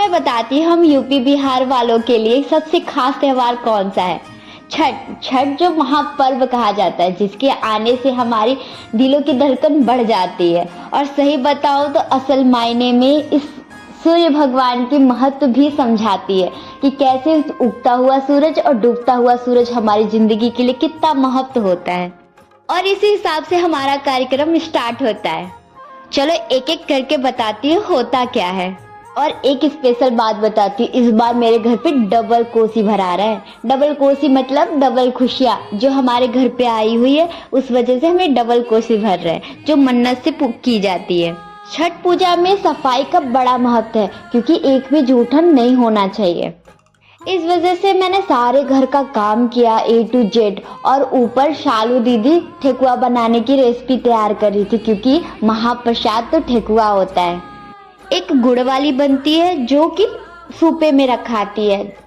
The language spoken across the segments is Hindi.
मैं बताती हूँ हम यूपी बिहार वालों के लिए सबसे खास त्योहार कौन सा है। छठ। छठ जो महापर्व कहा जाता है, जिसके आने से हमारी दिलों की धड़कन बढ़ जाती है। और सही बताओ तो असल मायने में इस सूर्य भगवान की महत्व भी समझाती है कि कैसे उगता हुआ सूरज और डूबता हुआ सूरज हमारी जिंदगी के लिए कितना महत्व होता है। और इसी हिसाब से हमारा कार्यक्रम स्टार्ट होता है। चलो एक एक करके बताती हूँ होता क्या है। और एक स्पेशल बात बताती हूँ, इस बार मेरे घर पे डबल कोसी भरा रहा है। डबल कोसी मतलब डबल खुशियाँ जो हमारे घर पे आई हुई है, उस वजह से हमें डबल कोसी भर रहे हैं जो मन्नत से की जाती है। छठ पूजा में सफाई का बड़ा महत्व है, क्योंकि एक भी जूठन नहीं होना चाहिए। इस वजह से मैंने सारे घर का काम किया A to Z। और ऊपर शालू दीदी ठेकुआ बनाने की रेसिपी तैयार कर रही थी, क्योंकि महाप्रसाद तो ठेकुआ होता है। एक गुड़ वाली बनती है जो कि सूपे में रखाती है,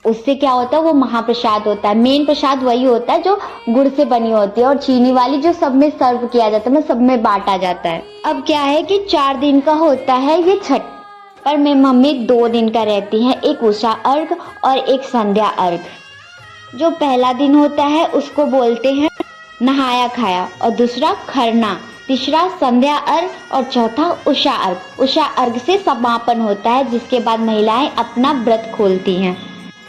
उससे क्या होता है वो महाप्रसाद होता है। मेन प्रसाद वही होता है जो गुड़ से बनी होती है। और चीनी वाली जो सब में सर्व किया जाता है, मतलब सब में बांटा जाता है। अब क्या है कि 4 दिन का होता है ये छठ, पर मेरी मम्मी 2 दिन का रहती है। एक उषा अर्घ और एक संध्या अर्घ। जो पहला दिन होता है उसको बोलते हैं नहाया खाया, और दूसरा खरना, तीसरा संध्या अर्घ और चौथा उषा अर्घ। उषा अर्घ से समापन होता है, जिसके बाद महिलाएं अपना व्रत खोलती हैं।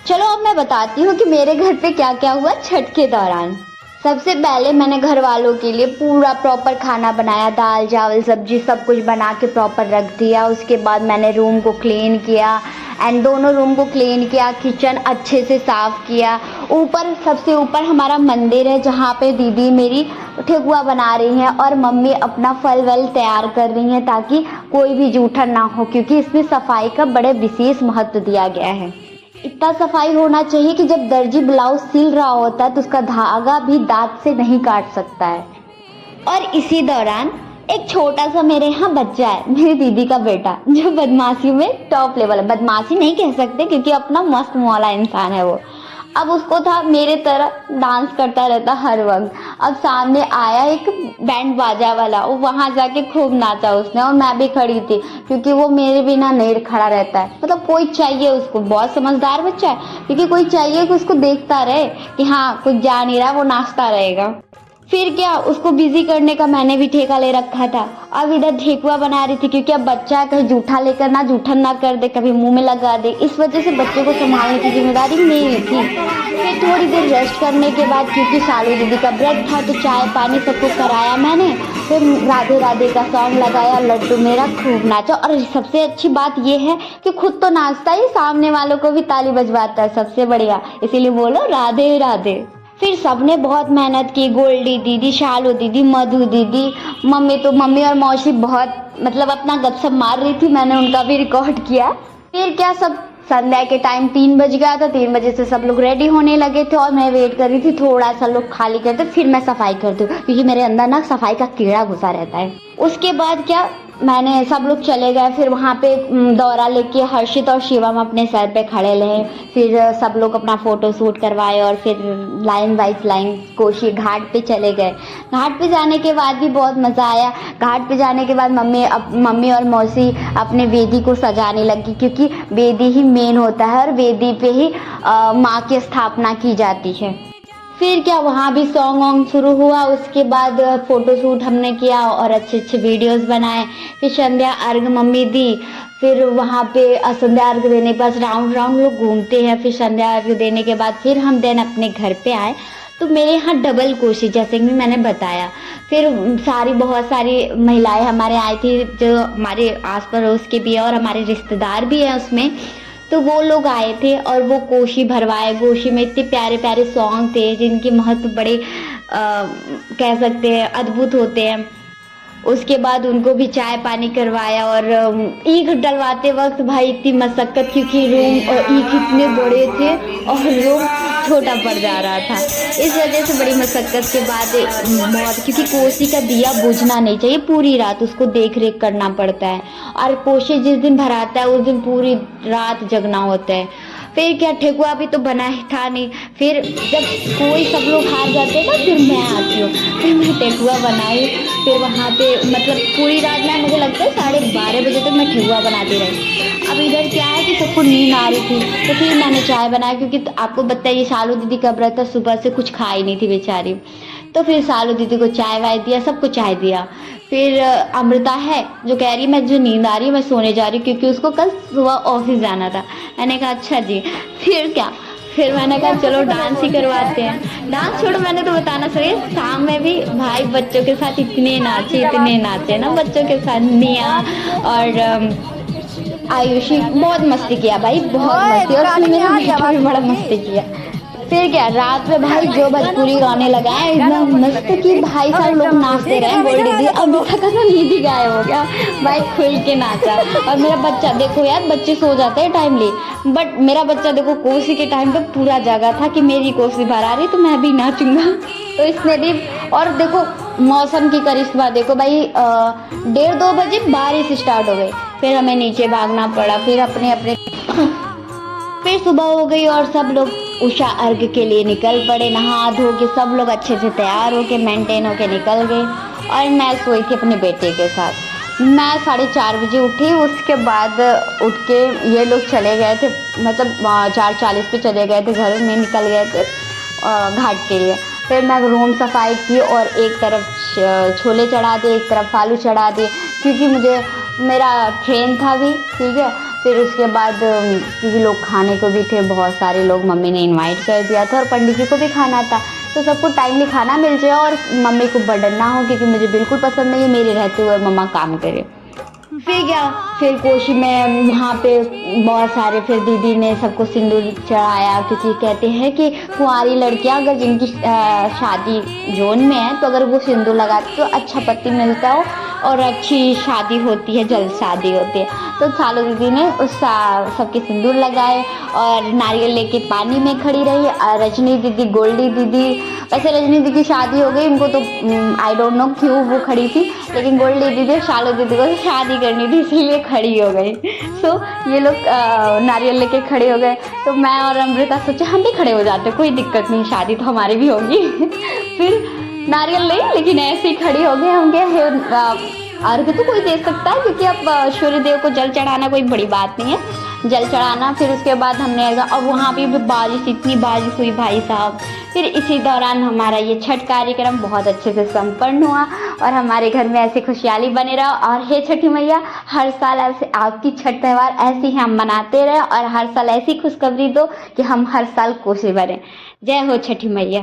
चलो अब मैं बताती हूँ कि मेरे घर पे क्या क्या हुआ छठ के दौरान। सबसे पहले मैंने घर वालों के लिए पूरा प्रॉपर खाना बनाया, दाल चावल सब्जी सब कुछ बना के प्रॉपर रख दिया। उसके बाद मैंने रूम को क्लीन किया एंड दोनों रूम को क्लीन किया, किचन अच्छे से साफ़ किया। ऊपर सबसे ऊपर हमारा मंदिर है, जहाँ पे दीदी मेरी ठेकुआ बना रही हैं और मम्मी अपना फल वल तैयार कर रही हैं, ताकि कोई भी जूठन ना हो, क्योंकि इसमें सफाई का बड़े विशेष महत्व दिया गया है। इतना सफाई होना चाहिए कि जब दर्जी ब्लाउज सिल रहा होता है तो उसका धागा भी दांत से नहीं काट सकता है। और इसी दौरान एक छोटा सा मेरे यहाँ बच्चा है, मेरी दीदी का बेटा, जो बदमाशी में टॉप लेवल है। बदमाशी नहीं कह सकते क्योंकि अपना मस्त मौला इंसान है वो। अब उसको था मेरे तरह डांस करता रहता हर वक्त। अब सामने आया एक बैंड बाजा वाला, वो वहाँ जाके खूब नाचा उसने, और मैं भी खड़ी थी क्योंकि वो मेरे बिना नहीं खड़ा रहता है। मतलब कोई चाहिए उसको, बहुत समझदार बच्चा है, क्योंकि कोई चाहिए कि उसको देखता रहे कि हाँ कुछ जा नहीं रहा, वो नाचता रहेगा। फिर क्या, उसको बिजी करने का मैंने भी ठेका ले रखा था। अब इधर ठेकुआ बना रही थी, क्योंकि अब बच्चा कहीं जूठा लेकर ना जूठन ना कर दे, कभी मुंह में लगा दे, इस वजह से बच्चे को संभालने की जिम्मेदारी मेरी थी। फिर थोड़ी देर रेस्ट करने के बाद, क्योंकि शालू दीदी का व्रत था, तो चाय पानी सबको कराया मैंने। फिर राधे राधे का सॉन्ग लगाया, लड्डू मेरा खूब नाचा। और सबसे अच्छी बात यह है कि खुद तो नाचता ही, सामने वालों को भी ताली बजवाता है, सबसे बढ़िया। इसीलिए बोलो राधे राधे। फिर सबने बहुत मेहनत की, गोल्डी दीदी, शालू दीदी, मधु दीदी, मम्मी और मौसी बहुत मतलब अपना गपशप मार रही थी, मैंने उनका भी रिकॉर्ड किया। फिर क्या, सब संध्या के टाइम 3 बज गया था, 3 बजे से सब लोग रेडी होने लगे थे और मैं वेट कर रही थी थोड़ा सा लोग खाली करते, फिर मैं सफाई करती हूँ, क्योंकि मेरे अंदर ना सफाई का कीड़ा घुसा रहता है। उसके बाद क्या, मैंने सब लोग चले गए। फिर वहाँ पे दौरा लेके हर्षित और शिवम अपने सर पे खड़े रहे। फिर सब लोग अपना फ़ोटो शूट करवाए और फिर लाइन वाइज लाइन कोशी घाट पे चले गए। घाट पे जाने के बाद भी बहुत मज़ा आया। घाट पे जाने के बाद मम्मी और मौसी अपने वेदी को सजाने लगी, क्योंकि वेदी ही मेन होता है और वेदी पे ही माँ की स्थापना की जाती है। फिर क्या, वहाँ भी सॉन्ग वॉन्ग शुरू हुआ। उसके बाद फ़ोटो शूट हमने किया और अच्छे अच्छे वीडियोस बनाए। फिर संध्या अर्घ मम्मी दी। फिर वहाँ पे संध्या अर्घ देने पास राउंड लोग घूमते हैं। फिर संध्या अर्घ देने के बाद फिर हम देन अपने घर पे आए। तो मेरे यहाँ डबल कोशी, जैसे कि मैंने बताया। फिर बहुत सारी महिलाएं हमारे आई थी, जो हमारे आस पड़ोस के भी है और हमारे रिश्तेदार भी हैं उसमें। तो वो लोग आए थे और वो कोशी भरवाए। कोशी में इतने प्यारे प्यारे सॉन्ग थे जिनके महत्व बड़े कह सकते हैं अद्भुत होते हैं। उसके बाद उनको भी चाय पानी करवाया। और ईख डलवाते वक्त भाई इतनी मशक्क़त, क्योंकि रूम और ईख इतने बड़े थे और रूम छोटा पड़ जा रहा था, इस वजह से बड़ी मशक्क़त के बाद बहुत, क्योंकि कोसी का दिया बुझना नहीं चाहिए, पूरी रात उसको देख रेख करना पड़ता है। और कोशी जिस दिन भराता है उस दिन पूरी रात जगना होता है। फिर क्या, ठेकुआ भी तो बना ही था नहीं। फिर जब कोई सब लोग हार जाते हैं ना, फिर मैं आती हूँ, फिर मैं ठेकुआ बनाई। फिर वहाँ पे मतलब पूरी रात में मुझे लगता है 12:30 बजे तक मैं ठेकुआ बनाती रही। अब इधर क्या है कि सब सबको नींद आ रही थी, तो फिर मैंने चाय बनाया, क्योंकि आपको बताइए शालू दीदी का व्रत था, सुबह से कुछ खाई नहीं थी बेचारी। तो फिर शालू दीदी को चाय वाय दिया, सबको चाय दिया। फिर अमृता है जो कह रही है मैं जो नींद आ रही है मैं सोने जा रही हूँ, क्योंकि उसको कल सुबह ऑफिस जाना था। मैंने कहा अच्छा जी। फिर क्या, फिर मैंने कहा चलो डांस ही करवाते हैं। डांस छोड़ो, मैंने तो बताना चाहिए, शाम में भी भाई बच्चों के साथ इतने नाचे ना बच्चों के साथ। निया और आयुषी बहुत मस्ती किया भाई, बहुत मस्ती। और उसमें मेरा बेटा भी बड़ा मस्ती किया। फिर क्या, रात में भाई जो भोजपुरी गाने लगाए इतना मस्त कि भाई साहब लोग नाचते रहे। गोल्डी दी अमृता का तो नींद ही गायब हो गया, भाई खुल के नाचा। और मेरा बच्चा देखो यार, बच्चे सो जाते हैं टाइमली, बट मेरा बच्चा देखो कोसी के टाइम पे पूरा जागा था कि मेरी कोसी बाहर आ रही तो मैं भी नाचूंगा। तो इसने भी, और देखो मौसम की करिश्मा देखो भाई, 1:30-2 बजे बारिश स्टार्ट हो गई। फिर हमें नीचे भागना पड़ा, फिर अपने अपने फिर सुबह हो गई और सब लोग उषा अर्घ के लिए निकल पड़े। नहा धो के सब लोग अच्छे से तैयार होके मेंटेन होके निकल गए। और मैं सोई थी अपने बेटे के साथ। मैं 4:30 बजे उठी, उसके बाद उठ के ये लोग चले गए थे, मतलब 4:40 पे चले गए थे, घर में निकल गए थे घाट के लिए। फिर मैं रूम सफाई की और एक तरफ छोले चढ़ा दिए, एक तरफ आलू चढ़ा दिए, क्योंकि मुझे मेरा ट्रेन था भी, ठीक है। फिर उसके बाद क्योंकि लोग खाने को भी थे, बहुत सारे लोग मम्मी ने इनवाइट कर दिया था और पंडित जी को भी खाना था, तो सबको टाइमली खाना मिल जाए और मम्मी को बर्डन ना हो, क्योंकि मुझे बिल्कुल पसंद नहीं है मेरे रहते हुए मम्मा काम करे। फिर क्या, फिर कोशी में वहाँ पे बहुत सारे, फिर दीदी ने सबको सिंदूर चढ़ाया, क्योंकि कहते हैं कि कुंवारी लड़कियाँ अगर जिनकी शादी जोन में है तो अगर वो सिंदूर लगाते तो अच्छा पति मिलता हो और अच्छी शादी होती है, जल्द शादी होती है। तो शालू दीदी ने उस सबके सिंदूर लगाए और नारियल लेके पानी में खड़ी रही। रजनी दीदी, गोल्डी दीदी, वैसे रजनी दीदी की शादी हो गई, उनको तो आई डोंट नो क्यों वो खड़ी थी, लेकिन गोल्डी दीदी शालू दीदी को शादी करनी थी इसलिए खड़ी हो गई। सो ये लोग नारियल लेके खड़े हो गए, तो मैं और अमृता सोचे हम भी खड़े हो जाते, कोई दिक्कत नहीं, शादी तो हमारी भी होगी। फिर नारियल नहीं, लेकिन ऐसे ही खड़ी हो गए होंगे। अर्घ तो कोई दे सकता है, क्योंकि अब सूर्य देव को जल चढ़ाना कोई बड़ी बात नहीं है, जल चढ़ाना। फिर उसके बाद हमने, अब वहाँ भी बारिश, इतनी बारिश हुई भाई साहब। फिर इसी दौरान हमारा ये छठ कार्यक्रम बहुत अच्छे से संपन्न हुआ और हमारे घर में ऐसी खुशहाली बने रहा। और हे छठी मैया, हर साल ऐसे आपकी छठ त्यौहार ऐसे ही हम मनाते रहे और हर साल ऐसी खुशखबरी दो कि हम हर साल कोसी भरें। जय हो छठी मैया।